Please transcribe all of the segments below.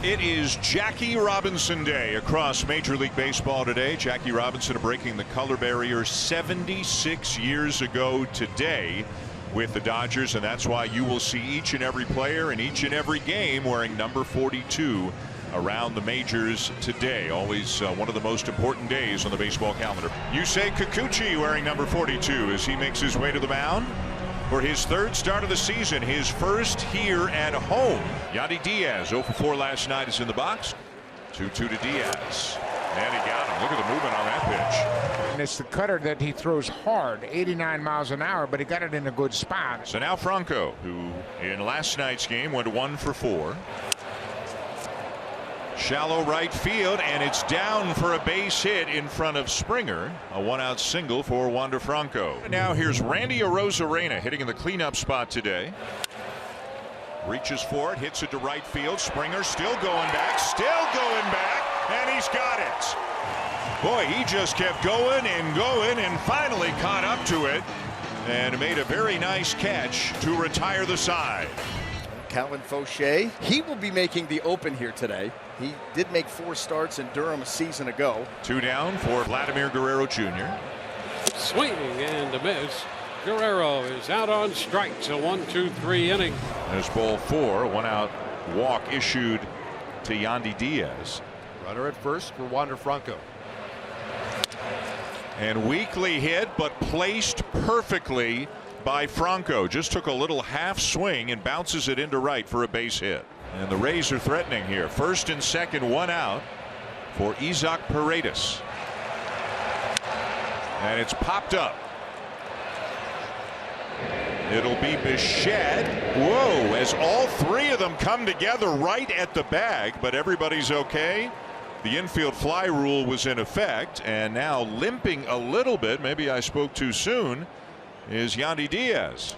It is Jackie Robinson Day across Major League Baseball today. Jackie Robinson breaking the color barrier 76 years ago today with the Dodgers, and that's why you will see each and every player in each and every game wearing number 42 around the majors today. Always one of the most important days on the baseball calendar. Yusei Kikuchi wearing number 42 as he makes his way to the mound for his third start of the season, his first here at home. Yandy Diaz, 0 for 4 last night, is in the box. 2-2 to Diaz. And he got him. Look at the movement on that pitch. And it's the cutter that he throws hard, 89 miles an hour, but he got it in a good spot. So now Franco, who in last night's game went 1 for 4. Shallow right field, and it's down for a base hit in front of Springer. A one-out single for Wander Franco. Now here's Randy Arozarena hitting in the cleanup spot today. Reaches for it, hits it to right field. Springer still going back, and he's got it. Boy, he just kept going and finally caught up to it and made a very nice catch to retire the side. Calvin Fauché, he will be making the open here today. He did make 4 starts in Durham a season ago. 2 down for Vladimir Guerrero Jr. Swinging and a miss. Guerrero is out on strikes. A 1-2-3 inning. There's ball 4. A 1-out walk issued to Yandy Diaz. Runner at first for Wander Franco. And weakly hit, but placed perfectly by Franco. Just took a little half swing and bounces it into right for a base hit. And the Rays are threatening here. First and second, 1 out for Isaac Paredes. And it's popped up. It'll be Bichette. Whoa, as all 3 of them come together right at the bag, but everybody's okay. The infield fly rule was in effect, and now limping a little bit, maybe I spoke too soon, is Yandy Diaz.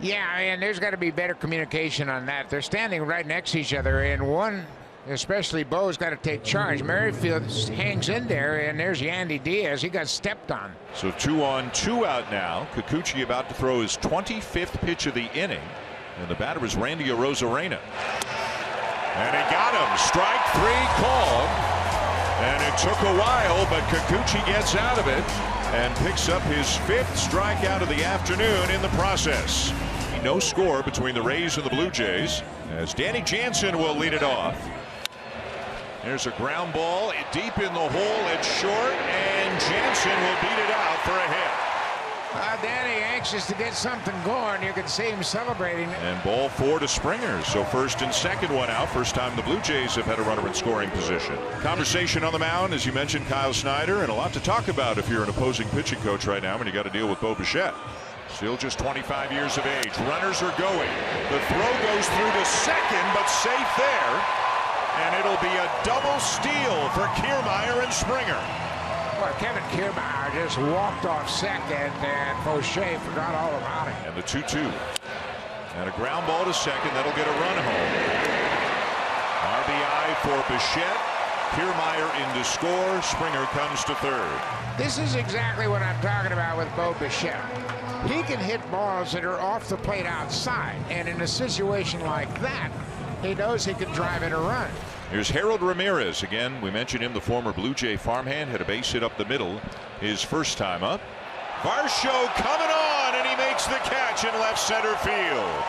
Yeah, and there's got to be better communication on that. They're standing right next to each other, and one, especially Bo's got to take charge. Merrifield hangs in there, and there's Yandy Diaz. He got stepped on. So 2 on, 2 out now. Kikuchi about to throw his 25th pitch of the inning, and the batter is Randy Arozarena. And he got him. Strike 3 called, and it took a while, but Kikuchi gets out of it and picks up his 5th strikeout of the afternoon in the process. No score between the Rays and the Blue Jays as Danny Jansen will lead it off. There's a ground ball deep in the hole. It's short, and Jansen will beat it out for a hit. Danny anxious to get something going. You can see him celebrating. And ball 4 to Springer. So first and second, 1 out. First time the Blue Jays have had a runner in scoring position. Conversation on the mound, as you mentioned, Kyle Snyder, and a lot to talk about if you're an opposing pitching coach right now when you got to deal with Bo Bichette. Still just 25 years of age. Runners are going. The throw goes through to second, but safe there. And it'll be a double steal for Kiermaier and Springer. Well, Kevin Kiermaier just walked off second, and Fauché forgot all about it. And the 2-2. And a ground ball to second. That'll get a run home. RBI for Bichette. Kiermaier in to score. Springer comes to third. This is exactly what I'm talking about with Bo Bichette. He can hit balls that are off the plate outside, and in a situation like that, he knows he can drive in a run. Here's Harold Ramirez again. We mentioned him, the former Blue Jay farmhand, had a base hit up the middle his first time up. Varsho coming on, and he makes the catch in left center field.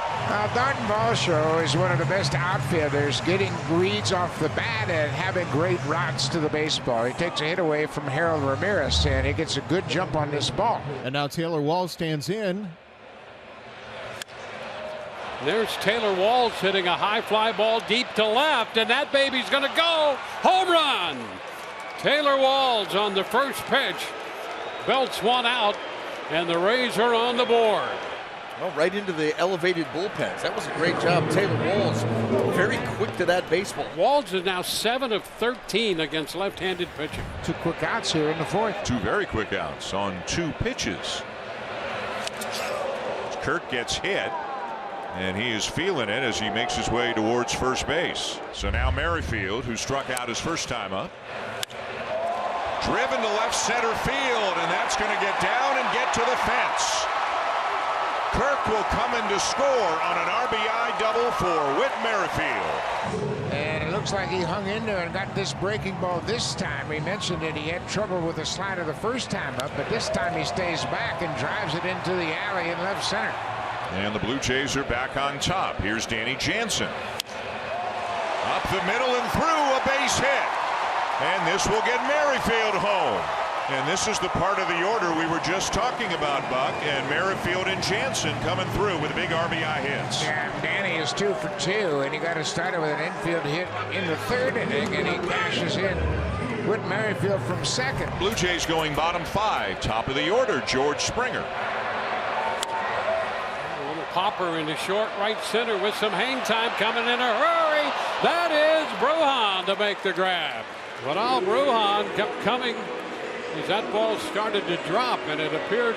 Darton Varsho is one of the best outfielders, getting reads off the bat and having great routes to the baseball. He takes a hit away from Harold Ramirez, and he gets a good jump on this ball. And now Taylor Walls stands in. There's Taylor Walls hitting a high fly ball deep to left, and that baby's going to go. Home run! Taylor Walls on the first pitch belts 1 out, and the Rays are on the board. Well, right into the elevated bullpens. That was a great job. Taylor Walls very quick to that baseball. Walls is now 7 of 13 against left-handed pitching. 2 quick outs here in the 4th. 2 very quick outs on 2 pitches. Kurt gets hit, and he is feeling it as he makes his way towards first base. So now Merrifield, who struck out his first time up, driven to left center field, and that's going to get down and get to the fence. Kirk will come in to score on an RBI double for Whit Merrifield. And it looks like he hung in there and got this breaking ball this time. We mentioned that he had trouble with the slider the first time up, but this time he stays back and drives it into the alley in left center. And the Blue Jays are back on top. Here's Danny Jansen. Up the middle and through, a base hit. And this will get Merrifield home. And this is the part of the order we were just talking about, Buck. And Merrifield and Jansen coming through with big RBI hits. Yeah, Danny is 2 for 2, and he got it started with an infield hit in the third inning, and he cashes in with Merrifield from second. Blue Jays going bottom 5, top of the order, George Springer. A little popper into short right center with some hang time coming in a hurry. That is Brujan to make the grab. But Al Brujan kept coming as that ball started to drop, and it appeared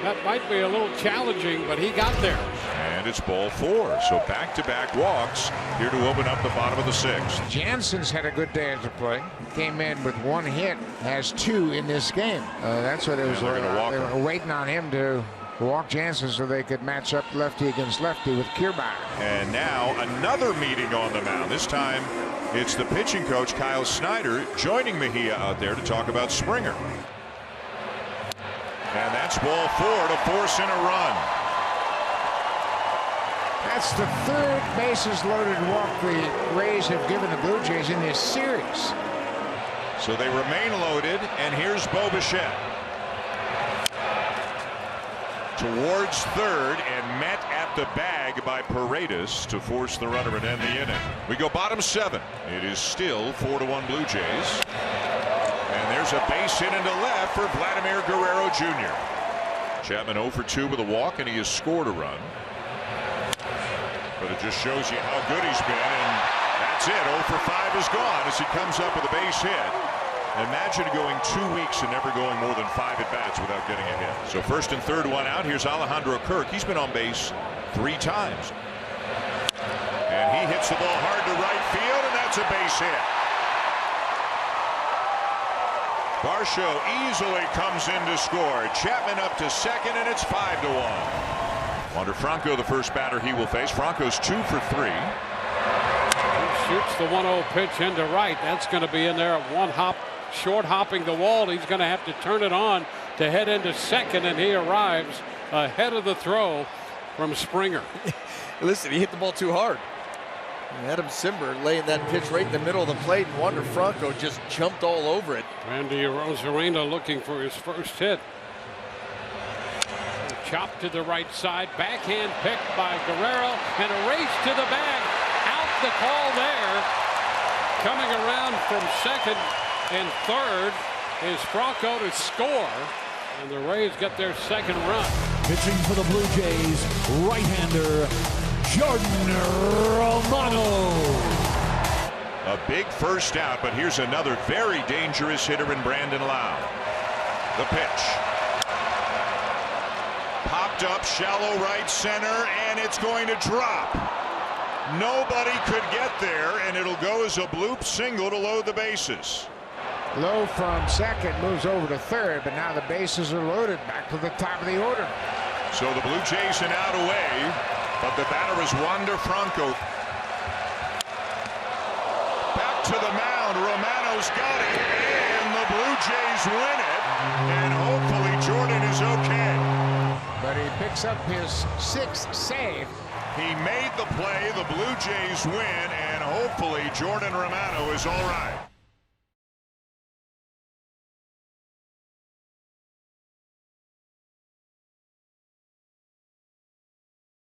that might be a little challenging, but he got there. And it's ball 4, so back-to-back walks here to open up the bottom of the 6th. Jansen's had a good day at the plate. Came in with 1 hit, has 2 in this game. That's what it was. They were waiting on him to walk Jansen so they could match up lefty against lefty with Kiermaier. And now another meeting on the mound. This time it's the pitching coach Kyle Snyder joining Mejia out there to talk about Springer. And that's ball 4 to force in a run. That's the 3rd bases loaded walk the Rays have given the Blue Jays in this series. So they remain loaded, and here's Bo Bichette. Towards third and met at the bag by Paredes to force the runner and end the inning. We go bottom 7. It is still 4-1 Blue Jays. And there's a base hit into left for Vladimir Guerrero Jr. Chapman 0 for 2 with a walk, and he has scored a run. But it just shows you how good he's been, and that's it. 0 for 5 is gone as he comes up with a base hit. Imagine going 2 weeks and never going more than 5 at-bats without getting a hit. So first and third, 1 out. Here's Alejandro Kirk. He's been on base 3 times. And he hits the ball hard to right field, and that's a base hit. Varsho easily comes in to score. Chapman up to second, and it's 5-1. Wander Franco, the first batter he will face. Franco's 2 for 3. He shoots the 1-0 pitch into right. That's going to be in there at 1 hop. Short hopping the wall. He's going to have to turn it on to head into second, and he arrives ahead of the throw from Springer. Listen, he hit the ball too hard. Adam Simber laying that pitch right in the middle of the plate, and Wander Franco just jumped all over it. Randy Arozarena looking for his first hit. Chopped to the right side, backhand picked by Guerrero, and a race to the bag. Out the call there. Coming around from second and third is Franco to score, and the Rays get their second run. Pitching for the Blue Jays, right-hander Jordan Romano. A big first out, but here's another very dangerous hitter in Brandon Lau. The pitch. Popped up shallow right center, and it's going to drop. Nobody could get there, and it'll go as a bloop single to load the bases. Low from second, moves over to third, but now the bases are loaded back to the top of the order. So the Blue Jays are out away, but the batter is Wander Franco. Back to the mound, Romano's got it, and the Blue Jays win it, and hopefully Jordan is okay. But he picks up his 6th save. He made the play, the Blue Jays win, and hopefully Jordan Romano is all right.